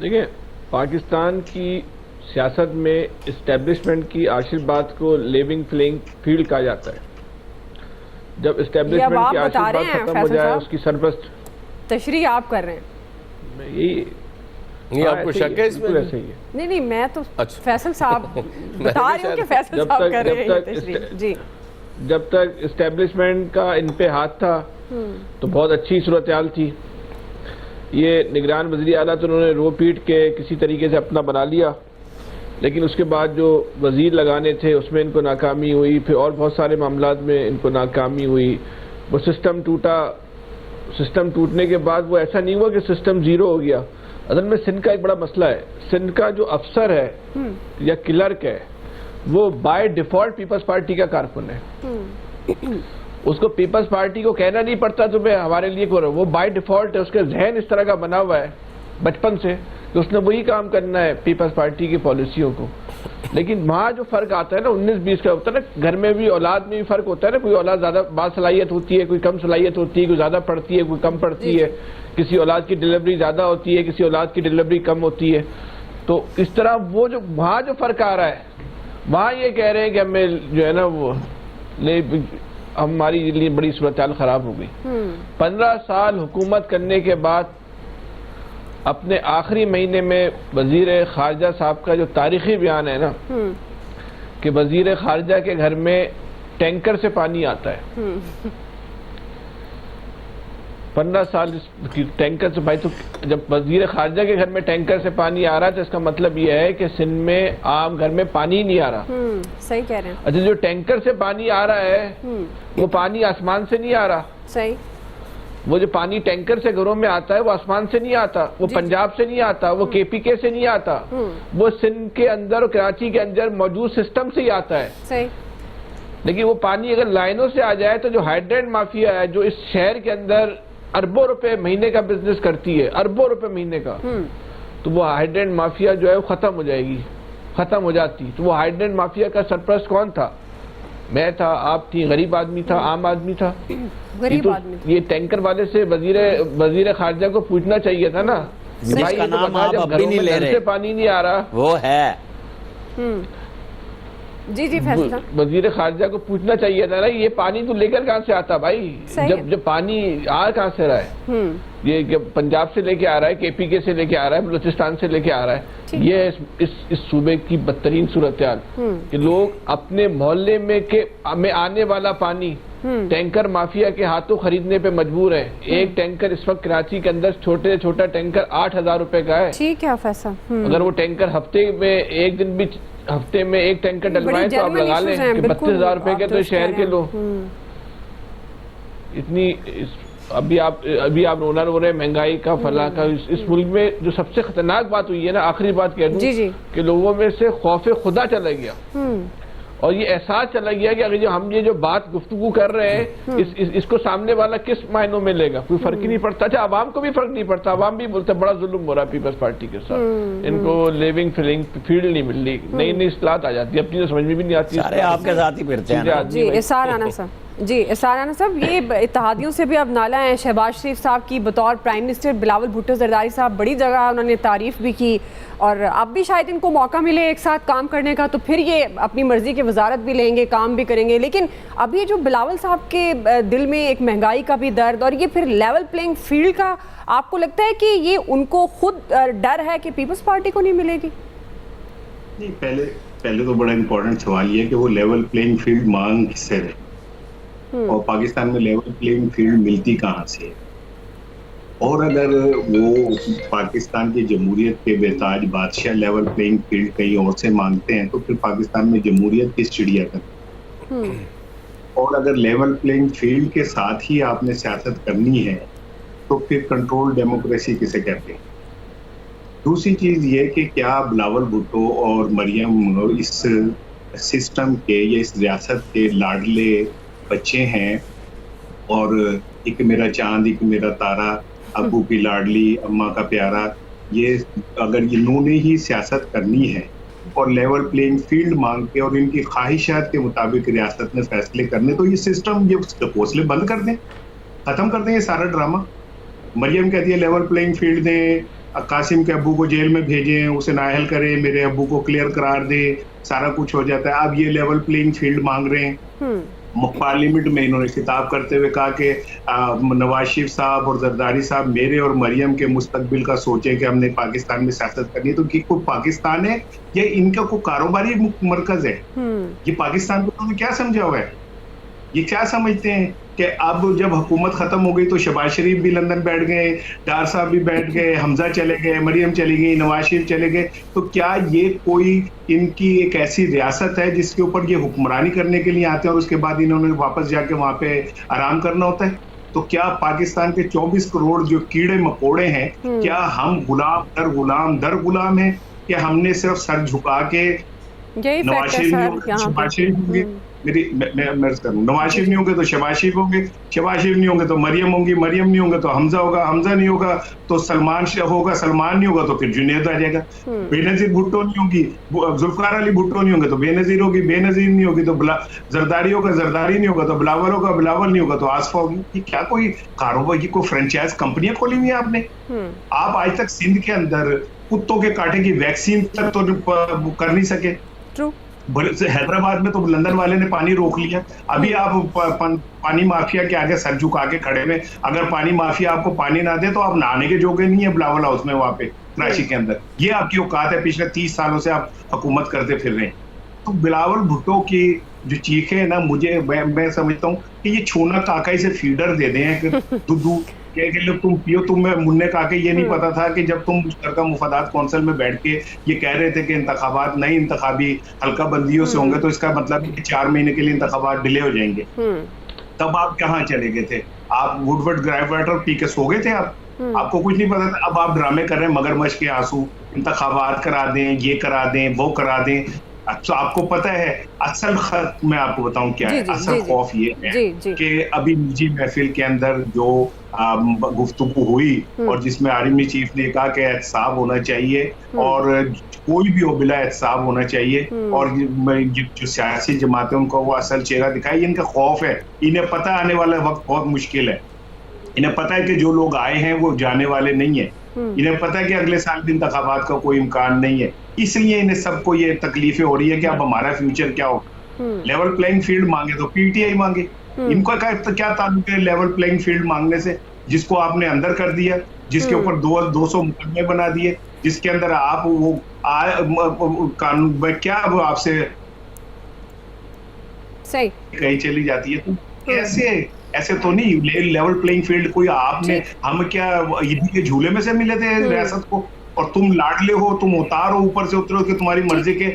देखिए, पाकिस्तान की सियासत में इस्टेब्लिशमेंट की आशीर्वाद को लिविंग प्लेइंग फील्ड कहा जाता है। जब ये अब इस्टेब्लिशमेंट आप की बता रहे आशीर्वाद हैं खत्म हो फैसल जाए, साहब, उसकी सरपरस्त तशरीह आप कर रहे हैं। यही नहीं, आपको ऐसे शक ही है बिल्कुल इसमें? ऐसे ही है। नहीं नहीं, मैं तो अच्छा। फैसल साहब बता रही हूँ कि फैसल जब साहब तक- कर रहे जब हैं तक तशरीह। जी जब तक इस्टेब्लिशमेंट का इन पे हाथ था तो बहुत अच्छी सूरत हाल थी। ये निगरान वज़ीर आला तो उन्होंने रो पीट के किसी तरीके से अपना बना लिया, लेकिन उसके बाद जो वज़ीर लगाने थे उसमें इनको नाकामी हुई, फिर और बहुत सारे मामलात में इनको नाकामी हुई। वो सिस्टम टूटा। सिस्टम टूटने के बाद वो ऐसा नहीं हुआ कि सिस्टम ज़ीरो हो गया। असल में सिंध का एक बड़ा मसला है, सिंध का जो अफसर है या क्लर्क है वो बाय डिफ़ॉल्ट पीपल्स पार्टी का कारकुन है। उसको पीपल्स पार्टी को कहना नहीं पड़ता तुम्हें हमारे लिए करो, वो बाय डिफ़ॉल्ट है। उसका जहन इस तरह का बना हुआ है बचपन से कि उसने वही काम करना है पीपल्स पार्टी की पॉलिसियों को। लेकिन वहाँ जो फ़र्क आता है ना 19-20 का होता है ना, घर में भी औलाद में भी फ़र्क होता है ना। कोई औलाद ज़्यादा बासलाहियत होती है, कोई कम सलाहियत होती है, कोई ज़्यादा पढ़ती है, कोई कम पढ़ती है, किसी औलाद की डिलीवरी ज़्यादा होती है, किसी औलाद की डिलीवरी कम होती है। तो इस तरह वो जो वहाँ जो फ़र्क आ रहा है, वहाँ ये कह रहे हैं कि हमें जो है ना वो हमारी लिए बड़ी सूरत हाल ख़राब हो गई। 15 साल हुकूमत करने के बाद अपने आखिरी महीने में वज़ीर ख़ारजा साहब का जो तारीख़ी बयान है ना कि वज़ीर ख़ारजा के घर में टैंकर से पानी आता है। 15 साल की टैंकर से, भाई तो जब वज़ीर ख़ारजा के घर में टैंकर से पानी आ रहा है तो इसका मतलब यह है कि सिंध में आम घर में पानी नहीं आ रहा। सही कह रहे हैं। अच्छा, जो टैंकर से पानी आ रहा है वो पानी आसमान से नहीं आ रहा। सही। वो जो पानी टैंकर से घरों में आता है वो आसमान से नहीं आता, वो पंजाब से नहीं आता, वो केपीके से नहीं आता, वो सिंध के अंदर और कराची के अंदर मौजूद सिस्टम से ही आता है। सही। लेकिन वो पानी अगर लाइनों से आ जाए तो जो हाइड्रेंट माफिया है जो इस शहर के अंदर अरबों रुपए महीने का बिजनेस करती है, अरबों रुपए महीने का, तो वो हाइड्रेंट माफिया जो है वो खत्म हो जाएगी, खत्म हो जाती। तो वो हाइड्रेंट माफिया का सरपरस्त कौन था? मैं था, आप थी, गरीब आदमी था, आम आदमी था। गरीब आदमी। ये टैंकर वाले से वजीर खारजा को पूछना चाहिए था ना, भाई ये तो बता, जब घरों में नल से पानी नहीं आ रहा वो है। जी जी फैसला वजीर खारजा को पूछना चाहिए था ना, ये पानी तो लेकर कहाँ से आता भाई? जब पानी आ कहाँ से रहा है? ये पंजाब से लेके आ रहा है, केपीके से लेके आ रहा है, बलूचिस्तान से लेके आ रहा है। ये इस सूबे की बदतरीन सूरत हाल कि लोग अपने मोहल्ले में आने वाला पानी टैंकर माफिया के हाथों खरीदने पे मजबूर है। एक टैंकर इस वक्त कराची के अंदर छोटे से छोटा टैंकर 8,000 रुपए का है। ठीक है फैसल। अगर वो टैंकर हफ्ते में एक दिन भी हफ्ते में एक टैंकर डलवाएं तो आप लगा लें कि 32,000 रुपए के तो शहर के लोग इतनी अभी आप रोना रो रहे हैं महंगाई का, फला का। इस मुल्क में जो सबसे खतरनाक बात हुई है ना, आखिरी बात कह दूं कि लोगों में से खौफ खुदा चला गया और ये एहसास चला गया कि अगर हम ये जो बात गुफ्तगू कर रहे हैं इसको सामने वाला किस मायनों में लेगा, कोई फर्क ही नहीं पड़ता। अच्छा, आवाम को भी फर्क नहीं पड़ता, आवाम भी बोलते बड़ा जुल्म हो रहा है पीपल्स पार्टी के साथ, इनको लिविंग फील्ड नहीं मिल रही, नई नई इस्लाहत आ जाती है, अपनी तो समझ में भी नहीं आती। सारे आपके साथ ही फिरते हैं। जी इसार राना साहब, जी इसार राना साहब, ये इत्तेहादियों से भी अब नाला है। शहबाज शरीफ साहब की बतौर प्राइम मिनिस्टर बिलावल भुट्टो जरदारी साहब बड़ी जगह उन्होंने तारीफ भी की और अब भी शायद इनको मौका मिले एक साथ काम करने का तो फिर ये अपनी मर्जी की वजारत भी लेंगे, काम भी करेंगे। लेकिन अभी जो बिलावल साहब के दिल में एक महंगाई का भी दर्द और ये फिर लेवल प्लेइंग फील्ड का, आपको लगता है कि ये उनको खुद डर है कि पीपल्स पार्टी को नहीं मिलेगी? नहीं, पहले तो बड़ा इंपॉर्टेंट सवाल ये है कि वो लेवल प्लेइंग फील्ड मांग किससे रहे और पाकिस्तान में लेवल प्लेइंग फील्ड मिलती कहाँ से? और अगर वो पाकिस्तान की जमहूरियत के बेताज बादशाह लेवल प्लेइंग फील्ड कहीं और से मांगते हैं तो फिर पाकिस्तान में जमहूरियत किस चिड़िया कर? और अगर लेवल प्लेइंग फील्ड के साथ ही आपने सियासत करनी है तो फिर कंट्रोल डेमोक्रेसी किसे कहते हैं? दूसरी चीज ये कि क्या बिलावल भुट्टो और मरियम इस सिस्टम के या इस रियासत के लाडले बच्चे हैं और एक मेरा चांद एक मेरा तारा, अबू की लाडली अम्मा का प्यारा, ये अगर इन्होंने ही सियासत करनी है और लेवल प्लेइंग फील्ड मांग के और इनकी ख्वाहिशात के मुताबिक रियासत में फैसले करने तो ये सिस्टम ये हौसले बंद कर दें, खत्म कर दें ये सारा ड्रामा। मरियम कहती है लेवल प्लेइंग फील्ड दें, कासिम के अब्बू को जेल में भेजें, उसे नाअहल करें, मेरे अब्बू को क्लियर करार दे, सारा कुछ हो जाता है। अब ये लेवल प्लेइंग फील्ड मांग रहे हैं। पार्लियामेंट में इन्होंने खिताब करते हुए कहा कि नवाज शरीफ साहब और जरदारी साहब मेरे और मरियम के मुस्तकबिल का सोचें कि हमने पाकिस्तान में सियासत करनी है। तो कि कोई पाकिस्तान है या इनका कोई कारोबारी मरकज है? ये पाकिस्तान को उन्होंने क्या समझा हुआ है? ये क्या समझते हैं कि अब जब हुकूमत खत्म हो गई तो शहबाज शरीफ भी लंदन बैठ गए, डार साहब भी बैठ गए, हमजा चले गए, मरियम चली गई, नवाज शरीफ चले गए, तो क्या ये कोई इनकी एक ऐसी रियासत है जिसके ऊपर ये हुक्मरानी करने के लिए आते हैं और उसके बाद इन्होंने वापस जाके वहां पे आराम करना होता है? तो क्या पाकिस्तान के 24 करोड़ जो कीड़े मकोड़े हैं, क्या हम गुलाम दर गुलाम हैं, कि हमने सिर्फ सर झुका के नवाज शरीफ होंगे, नवाज शरीफ नहीं होंगे तो शहबाज शरीफ होंगे, शहबाज शरीफ नहीं होंगे तो मरियम होंगी, मरियम नहीं होंगे तो हमजा होगा, हमजा नहीं होगा तो सलमान होगा, सलमान नहीं होगा तो फिर जुनैद आ जाएगा, बेनजीर भुट्टो नहीं होगी, जुल्फकार अली भुट्टो नहीं होंगे तो बेनजीर होगी, बेनजीर नहीं होगी तो जरदारी होगा, जरदारी नहीं होगा तो बिलावल होगा, बिलावल नहीं होगा तो आसफा होगी। ये क्या कोई कारोबार की कोई फ्रेंचाइज कंपनियां खोली हुई है आपने? आप आज तक सिंध के अंदर कुत्तों के कांटे की वैक्सीन तक तो कर नहीं सके। ट्रू। हैदराबाद में तो लंदन वाले ने पानी रोक लिया। अभी आप पानी माफिया के आगे सर झुका के खड़े में, अगर पानी माफिया आपको पानी ना दे तो आप नहाने के जोगे नहीं है बिलावल हाउस में वहां पे कराची के अंदर। ये आपकी औकात है, पिछले 30 सालों से आप हुकूमत करते फिर रहे हैं। तो बिलावल भुट्टो की जो चीखें है ना, मुझे मैं समझता हूँ कि ये छोना काकाई से फीडर दे दें दूध कि तुम पियो। तुम्हें मुन्ने काके ये नहीं पता था कि जब तुम मुश्तरका मुफादात कौंसिल में बैठ के ये कह रहे थे कि इंतखाबात नई इंतखाबी हल्का बंदियों से होंगे, तो इसका मतलब 4 महीने के लिए इंतखाबात डिले हो जाएंगे। तब आप कहाँ चले गए थे? आप वुडवर्ड ग्रेफवाइटर पी के सो गए थे? आपको कुछ नहीं पता था। अब आप ड्रामे कर रहे हैं मगरमच्छ के आंसू, इंतखाबात करा दें, ये करा दें, वो करा दें। तो आपको पता है असल मैं आपको बताऊं क्या है असल खौफ ये है कि अभी निजी महफिल के अंदर जो गुफ्तगू हुई और जिसमें आर्मी चीफ ने कहा कि एहतसाब होना चाहिए और कोई भी हो बिला एहतसाब होना चाहिए, और जो सियासी जमातें उनको वो असल चेहरा दिखाई, इनका खौफ है। इन्हें पता है आने वाला वक्त बहुत मुश्किल है। इन्हें पता है कि जो लोग आए हैं वो जाने वाले नहीं है। इन्हें पता है कि अगले साल भी इंतखाबात का कोई इम्कान नहीं है। इसलिए इन्हें सबको ये तकलीफें हो रही है कि अब हमारा फ्यूचर क्या होगा। लेवल प्लेइंग फील्ड मांगे तो पीटीआई मांगे, इनका क्या ताल्लुक है लेवल प्लेइंग फील्ड मांगने से, जिसको आपने अंदर कर दिया, जिसके ऊपर 200 मुकदमे बना दिए, जिसके अंदर आप वो कानून में क्या वो आपसे सही कहीं चली जाती है। तो कैसे ऐसे तो नहीं लेवल प्लेइंग फील्ड कोई आपने हम क्या ईदी के झूले में से मिले थे रियासत को, और तुम लाडले हो, तुम उतार हो, ऊपर से उतरो कि तुम्हारी मर्जी के